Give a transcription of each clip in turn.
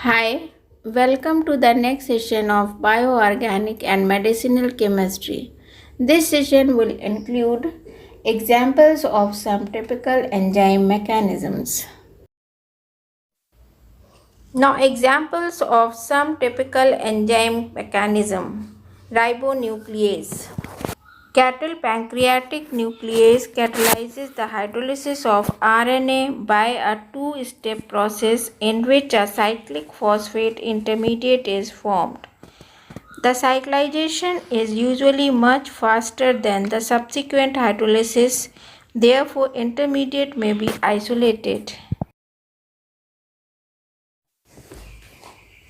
Hi, welcome to the next session of Bioorganic and Medicinal Chemistry. This session will include examples of some typical enzyme mechanisms. Now, examples of some typical enzyme mechanism. Ribonuclease. Cattle pancreatic nuclease catalyzes the hydrolysis of RNA by a two-step process in which a cyclic phosphate intermediate is formed. The cyclization is usually much faster than the subsequent hydrolysis, therefore intermediate may be isolated.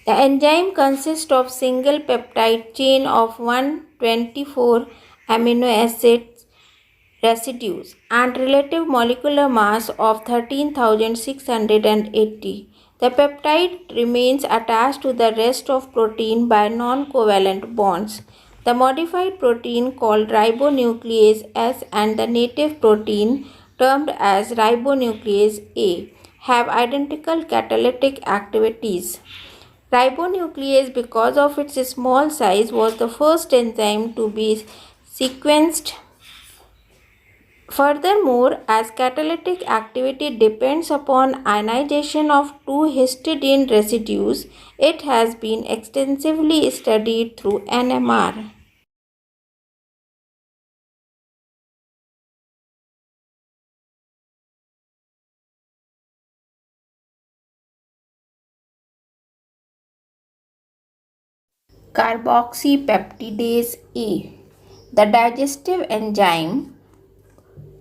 The enzyme consists of single peptide chain of 124 amino acid residues and relative molecular mass of 13,680. The peptide remains attached to the rest of protein by non-covalent bonds. The modified protein called ribonuclease S and the native protein termed as ribonuclease A have identical catalytic activities. Ribonuclease, because of its small size, was the first enzyme to be sequenced. Furthermore, as catalytic activity depends upon ionization of two histidine residues, it has been extensively studied through NMR. Carboxypeptidase A. The digestive enzyme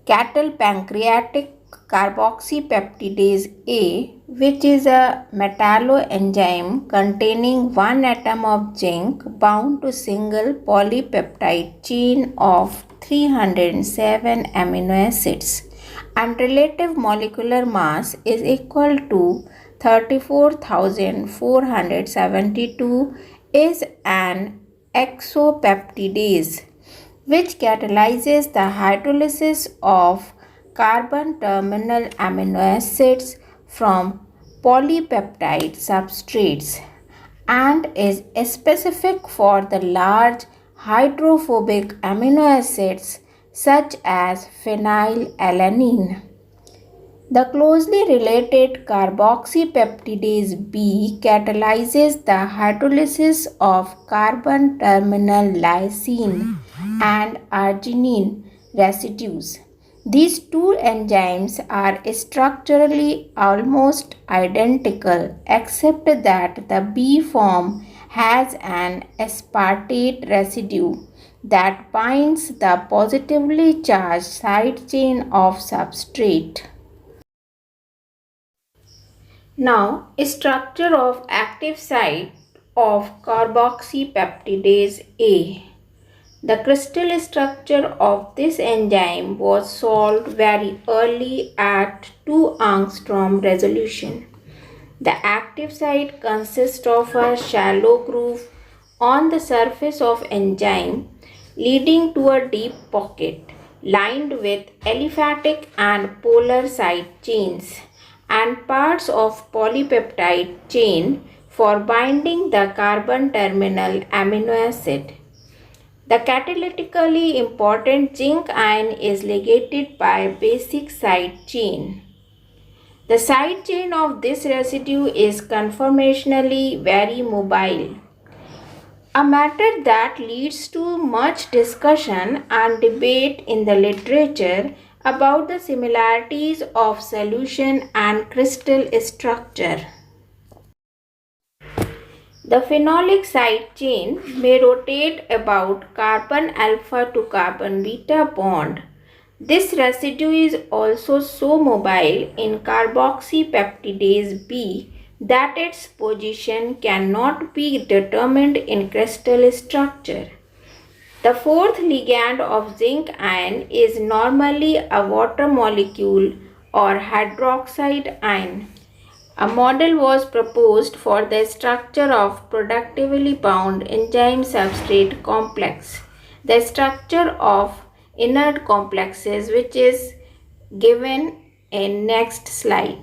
cattle pancreatic carboxypeptidase A, which is a metalloenzyme containing one atom of zinc bound to single polypeptide chain of 307 amino acids, and relative molecular mass is equal to 34,472, is an exopeptidase which catalyzes the hydrolysis of carbon terminal amino acids from polypeptide substrates and is specific for the large hydrophobic amino acids such as phenylalanine. The closely related carboxypeptidase B catalyzes the hydrolysis of carbon terminal lysine and arginine residues. These two enzymes are structurally almost identical except that the B form has an aspartate residue that binds the positively charged side chain of substrate. Now, structure of active site of carboxypeptidase A. The crystal structure of this enzyme was solved very early at 2 angstrom resolution. The active site consists of a shallow groove on the surface of enzyme leading to a deep pocket lined with aliphatic and polar side chains and parts of polypeptide chain for binding the carbon terminal amino acid. The catalytically important zinc ion is ligated by basic side chain. The side chain of this residue is conformationally very mobile, a matter that leads to much discussion and debate in the literature about the similarities of solution and crystal structure. The phenolic side chain may rotate about carbon alpha to carbon beta bond. This residue is also so mobile in carboxypeptidase B that its position cannot be determined in crystal structure. The fourth ligand of zinc ion is normally a water molecule or hydroxide ion. A model was proposed for the structure of productively bound enzyme substrate complex. The structure of inert complexes, which is given in next slide.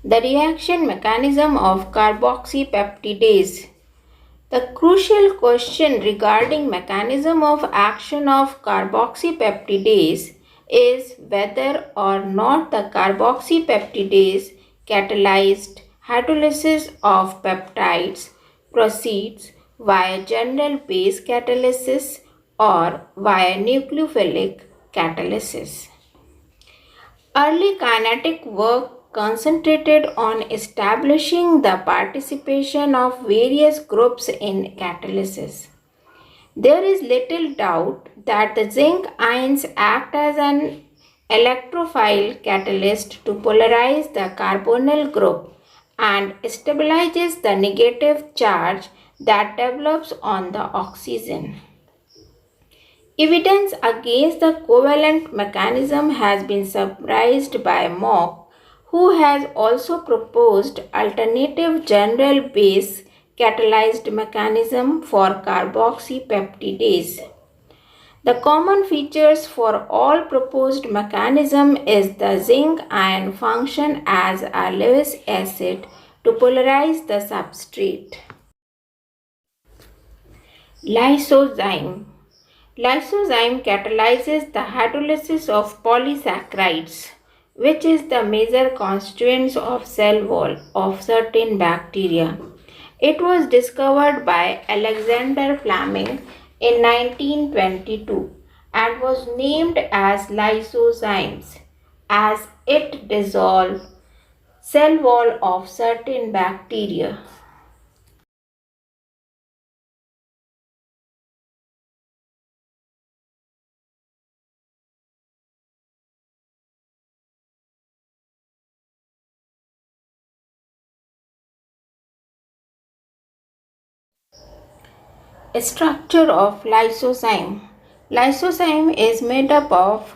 The reaction mechanism of carboxypeptidase. The crucial question regarding mechanism of action of carboxypeptidase is whether or not the carboxypeptidase catalyzed hydrolysis of peptides proceeds via general base catalysis or via nucleophilic catalysis. Early kinetic work concentrated on establishing the participation of various groups in catalysis. There is little doubt that the zinc ions act as an electrophile catalyst to polarize the carbonyl group and stabilizes the negative charge that develops on the oxygen. Evidence against the covalent mechanism has been summarized by Mock, who has also proposed alternative general base catalyzed mechanism for carboxypeptidase. The common features for all proposed mechanism is the zinc ion function as a Lewis acid to polarize the substrate. Lysozyme. Lysozyme catalyzes the hydrolysis of polysaccharides, which is the major constituents of cell wall of certain bacteria. It was discovered by Alexander Fleming in 1922 and was named as lysozymes as it dissolves cell wall of certain bacteria. Structure of lysozyme. Lysozyme is made up of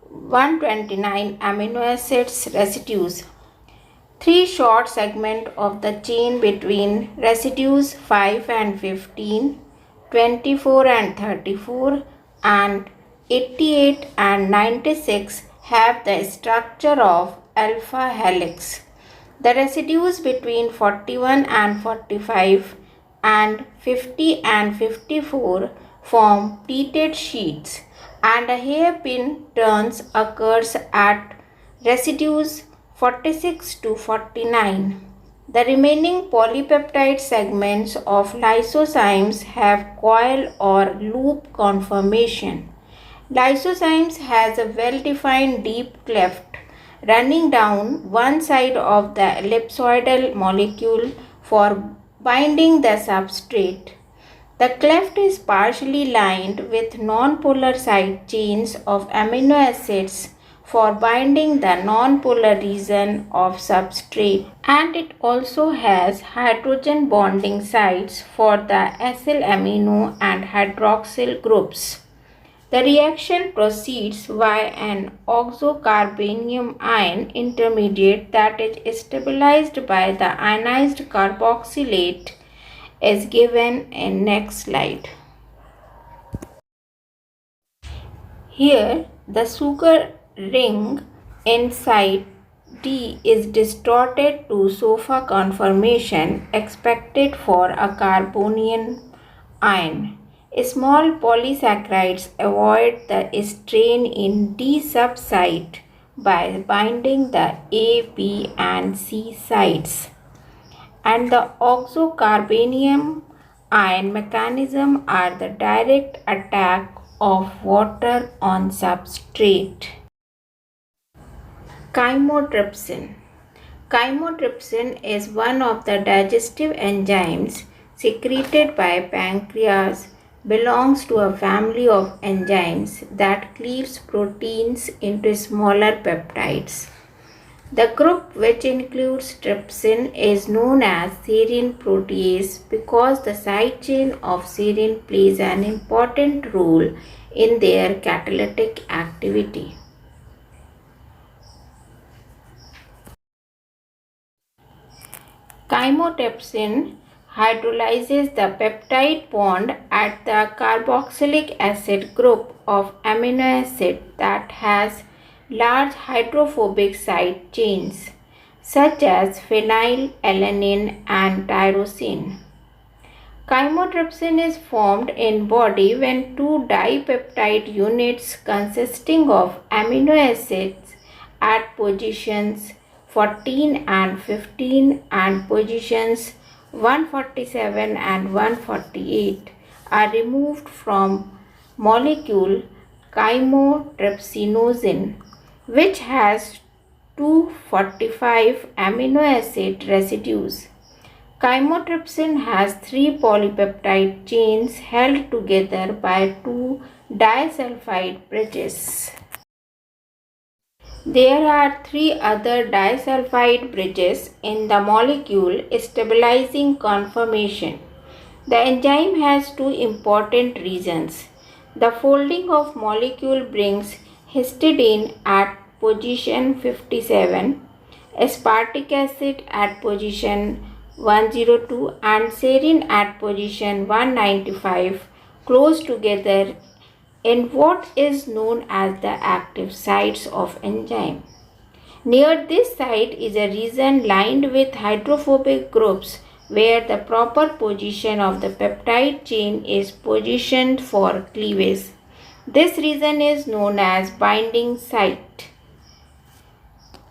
129 amino acids residues. Three short segments of the chain between residues 5 and 15, 24 and 34, and 88 and 96 have the structure of alpha helix. The residues between 41 and 45 and 50 and 54 form pleated sheets, and a hairpin turns occurs at residues 46 to 49. The remaining polypeptide segments of lysozymes have coil or loop conformation. Lysozymes has a well-defined deep cleft running down one side of the ellipsoidal molecule for binding the substrate. The cleft is partially lined with non-polar side chains of amino acids for binding the non-polar region of substrate, and it also has hydrogen bonding sites for the acyl amino and hydroxyl groups. The reaction proceeds via an oxocarbenium ion intermediate that is stabilized by the ionized carboxylate as given in next slide. Here the sugar ring inside D is distorted to sofa conformation expected for a carbonium ion. Small polysaccharides avoid the strain in D subsite by binding the A, B and C sites, and the oxocarbenium ion mechanism are the direct attack of water on substrate. Chymotrypsin. Chymotrypsin is one of the digestive enzymes secreted by pancreas, belongs to a family of enzymes that cleaves proteins into smaller peptides. The group, which includes trypsin, is known as serine protease because the side chain of serine plays an important role in their catalytic activity. Chymotrypsin hydrolyzes the peptide bond at the carboxylic acid group of amino acid that has large hydrophobic side chains. such as phenylalanine and tyrosine. Chymotrypsin is formed in body when two dipeptide units consisting of amino acids at positions 14 and 15 and positions 147 and 148 are removed from molecule chymotrypsinogen, which has 245 amino acid residues. Chymotrypsin has three polypeptide chains held together by two disulfide bridges. There are three other disulfide bridges in the molecule stabilizing conformation. The enzyme has two important reasons. The folding of molecule brings histidine at position 57, aspartic acid at position 102 and serine at position 195 close together in what is known as the active sites of enzyme. Near this site is a region lined with hydrophobic groups where the proper position of the peptide chain is positioned for cleavage. This region is known as binding site.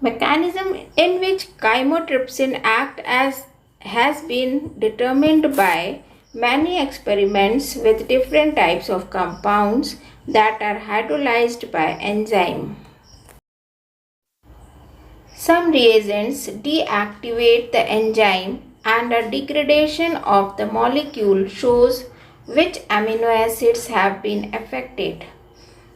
Mechanism in which chymotrypsin act as has been determined by many experiments with different types of compounds that are hydrolyzed by enzyme. Some reagents deactivate the enzyme and a degradation of the molecule shows which amino acids have been affected.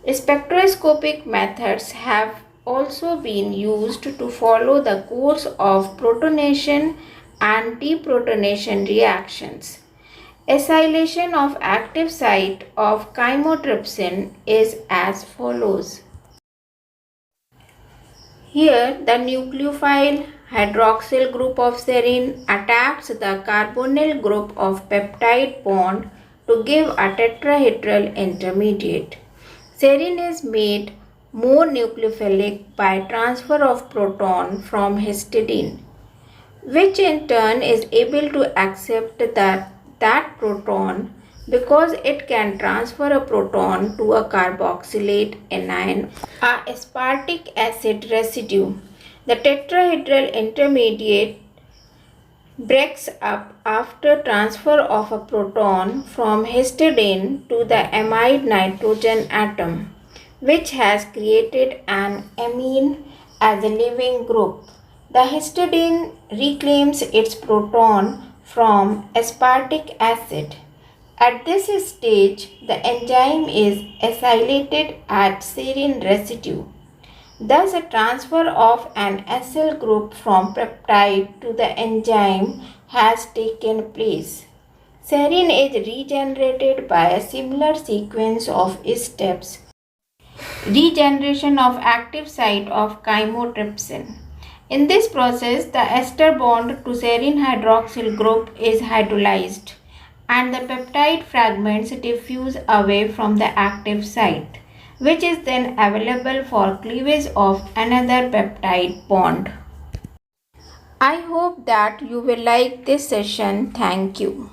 Spectroscopic methods have also been used to follow the course of protonation and deprotonation reactions. Acylation of active site of chymotrypsin is as follows. Here the nucleophile hydroxyl group of serine attacks the carbonyl group of peptide bond to give a tetrahedral intermediate. Serine is made more nucleophilic by transfer of proton from histidine, which in turn is able to accept that proton because it can transfer a proton to a carboxylate anion, a aspartic acid residue. The tetrahedral intermediate breaks up after transfer of a proton from histidine to the amide nitrogen atom, which has created an amine as a leaving group. The histidine reclaims its proton from aspartic acid. At this stage, the enzyme is acylated at serine residue. Thus, a transfer of an acyl group from peptide to the enzyme has taken place. Serine is regenerated by a similar sequence of steps. Regeneration of active site of chymotrypsin. In this process, the ester bond to serine hydroxyl group is hydrolyzed and the peptide fragments diffuse away from the active site, which is then available for cleavage of another peptide bond. I hope that you will like this session. Thank you.